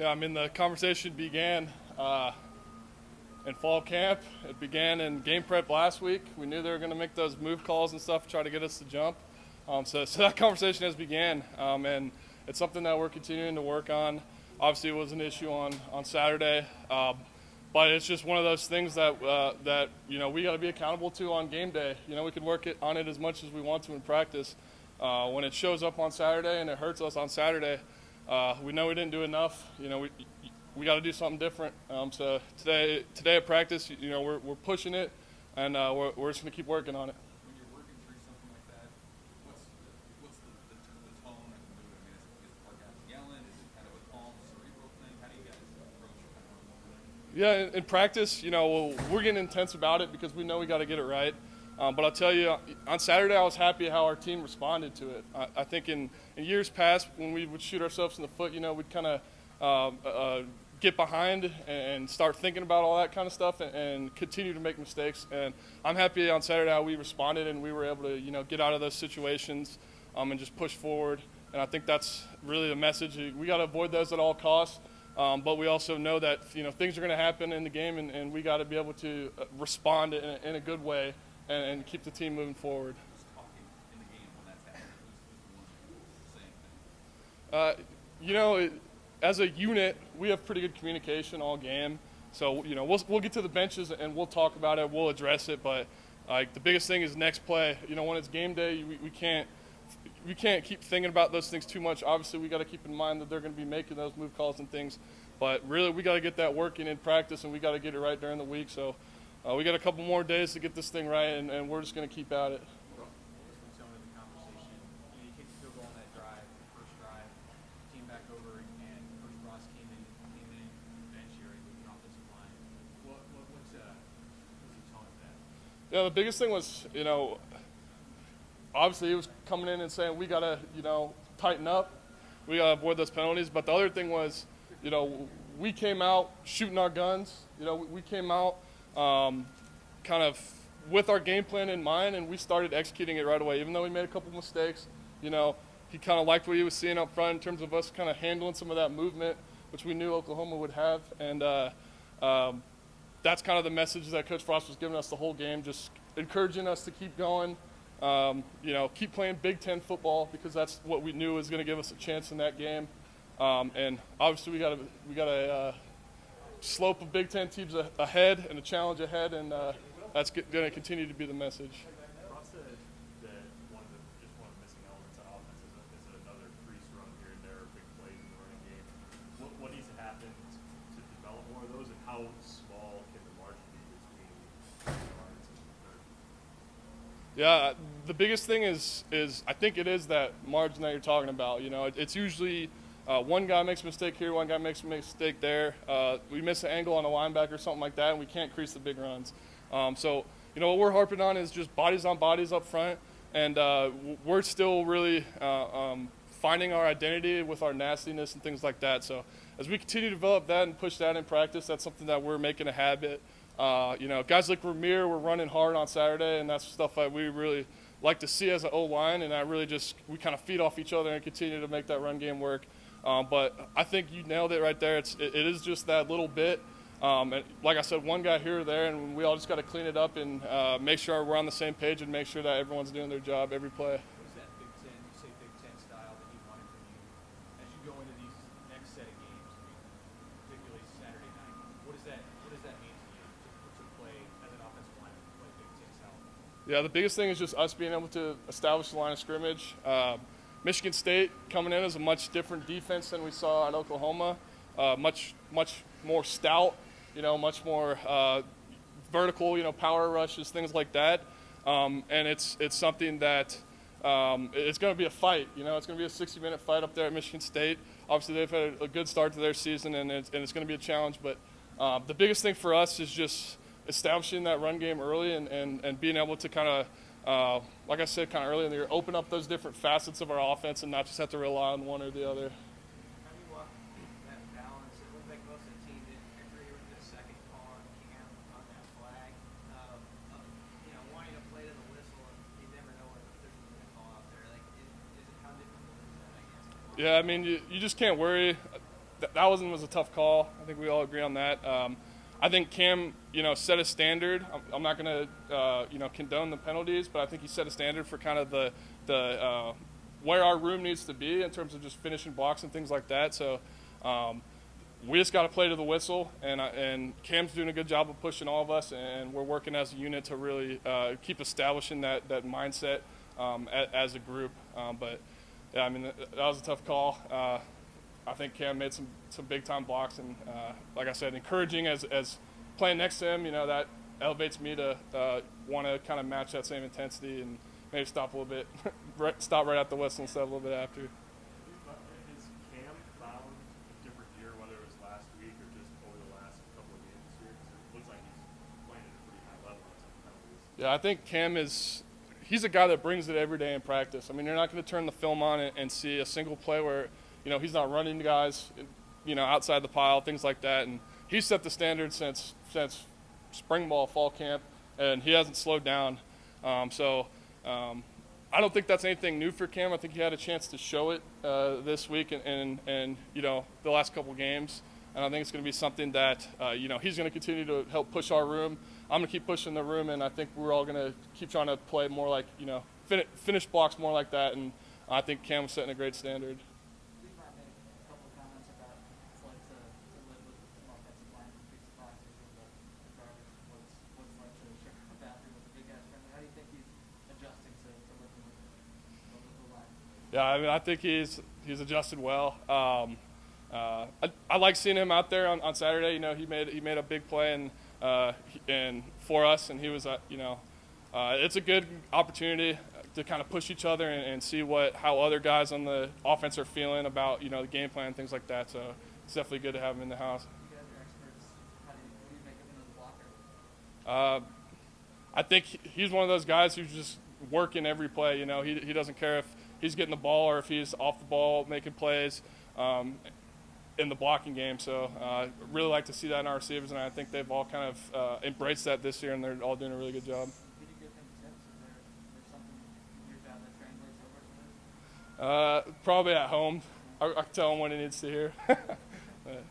Yeah, I mean, the conversation began in fall camp. It began in game prep last week. We knew they were going to make those move calls and stuff, try to get us to jump. So that conversation has began, and it's something that we're continuing to work on. Obviously, it was an issue on Saturday, but it's just one of those things that we got to be accountable to on game day. We can work on it as much as we want to in practice. When it shows up on Saturday and it hurts us on Saturday, we know we didn't do enough. We got to do something different. So today at practice, we're pushing it, and we're just going to keep working on it. When you're working through something like that, what's the tone and the mood? I mean, is our guys yelling? Is it kind of a calm, cerebral thing? How do you guys approach it? Yeah, in practice, we're getting intense about it because we know we got to get it right. But I'll tell you, on Saturday, I was happy how our team responded to it. I think in years past, when we would shoot ourselves in the foot, we'd kind of get behind and start thinking about all that kind of stuff and continue to make mistakes. And I'm happy on Saturday how we responded and we were able to, get out of those situations and just push forward. And I think that's really the message. We got to avoid those at all costs. But we also know that, things are going to happen in the game, and we got to be able to respond in a good way and keep the team moving forward. Who's talking in the game when that's happening? Who's the one saying things? As a unit, we have pretty good communication all game. So, we'll get to the benches and we'll talk about it, we'll address it. But the biggest thing is next play. When it's game day, we can't keep thinking about those things too much. Obviously, we got to keep in mind that they're going to be making those move calls and things. But really, we got to get that working in practice, and we got to get it right during the week. So we got a couple more days to get this thing right, and we're just going to keep at it. What was the tone of the conversation? You kicked the field goal on that drive, the first drive, came back over, and Coach Ross came in bench here with the offensive line. What's the tone of that? Yeah, the biggest thing was, obviously he was coming in and saying we got to, tighten up. We got to avoid those penalties. But the other thing was, we came out shooting our guns. We came out kind of with our game plan in mind, and we started executing it right away. Even though we made a couple mistakes, he kind of liked what he was seeing up front in terms of us kind of handling some of that movement, which we knew Oklahoma would have. And that's kind of the message that Coach Frost was giving us the whole game, just encouraging us to keep going, keep playing Big Ten football, because that's what we knew was going to give us a chance in that game. And obviously we got a slope of Big Ten teams ahead and a challenge ahead, and that's going to continue to be the message. Ross said that one of the missing elements on offense is another crease run here and there, big plays in the running game. What needs to happen to develop more of those, and how small can the margin be between yards and third? Yeah, the biggest thing is I think it is that margin that you're talking about. It's usually one guy makes a mistake here, one guy makes a mistake there. We miss an angle on a linebacker or something like that, and we can't crease the big runs. So, what we're harping on is just bodies on bodies up front, and we're still really finding our identity with our nastiness and things like that. So as we continue to develop that and push that in practice, that's something that we're making a habit. Guys like Ramir were running hard on Saturday, and that's stuff that we really like to see as an O-line, and we kind of feed off each other and continue to make that run game work. But I think you nailed it right there. It is just that little bit. And like I said, one guy here or there, and we all just got to clean it up and make sure we're on the same page and make sure that everyone's doing their job every play. What is that Big Ten, you say Big Ten style that he wanted from you as you go into these next set of games, particularly Saturday night? What does that mean to you to play as an offensive lineman, to play Big Ten style? Yeah, the biggest thing is just us being able to establish the line of scrimmage. Michigan State coming in as a much different defense than we saw at Oklahoma, much more stout, much more vertical, power rushes, things like that. And it's something that it's going to be a fight. It's going to be a 60-minute fight up there at Michigan State. Obviously, they've had a good start to their season, and it's going to be a challenge. But the biggest thing for us is just establishing that run game early and being able to kind of, like I said kind of earlier in the year, open up those different facets of our offense and not just have to rely on one or the other. How do you walk that balance? It looked like most of the team didn't agree with the second call on Cam on that flag. Wanting to play to the whistle, and you never know what the official's going to call out there. Like, is it how difficult is that, I guess? Yeah, I mean, you just can't worry. that was a tough call. I think we all agree on that. I think Cam, set a standard. I'm not going to, condone the penalties, but I think he set a standard for kind of the where our room needs to be in terms of just finishing blocks and things like that. So we just got to play to the whistle, and Cam's doing a good job of pushing all of us, and we're working as a unit to really keep establishing that mindset as a group. But yeah, I mean, that was a tough call. I think Cam made some big time blocks, and like I said, encouraging as playing next to him. That elevates me to want to kind of match that same intensity and maybe stop a little bit, stop right at the whistle instead of a little bit after. Has Cam found a different gear, whether it was last week or just over the last couple of games here? Because it looks like he's playing at a pretty high level on some penalties. Yeah, I think Cam he's a guy that brings it every day in practice. I mean, you're not going to turn the film on and see a single play where, he's not running guys, outside the pile, things like that. And he's set the standard since spring ball, fall camp, and he hasn't slowed down. I don't think that's anything new for Cam. I think he had a chance to show it this week and the last couple games. And I think it's going to be something that, he's going to continue to help push our room. I'm going to keep pushing the room, and I think we're all going to keep trying to play more like, finish blocks more like that. And I think Cam was setting a great standard. Levi made a couple of comments about what it's like to live with an offensive line with big sponsors and the garbage. What's like to share a bathroom with a big ass friend? How do you think he's adjusting to living with the line? Yeah, I mean, I think he's adjusted well. I like seeing him out there on Saturday. He made a big play and for us, and he was it's a good opportunity to kind of push each other and see how other guys on the offense are feeling about the game plan and things like that. So it's definitely good to have him in the house. You guys are experts. What do you make of him as a blocker? I think he's one of those guys who's just working every play. He doesn't care if he's getting the ball or if he's off the ball making plays in the blocking game. So really like to see that in our receivers, and I think they've all kind of embraced that this year, and they're all doing a really good job. Did you give him tips? Is there something in your job that translates over to this? Probably at home. I can tell him what he needs to hear. But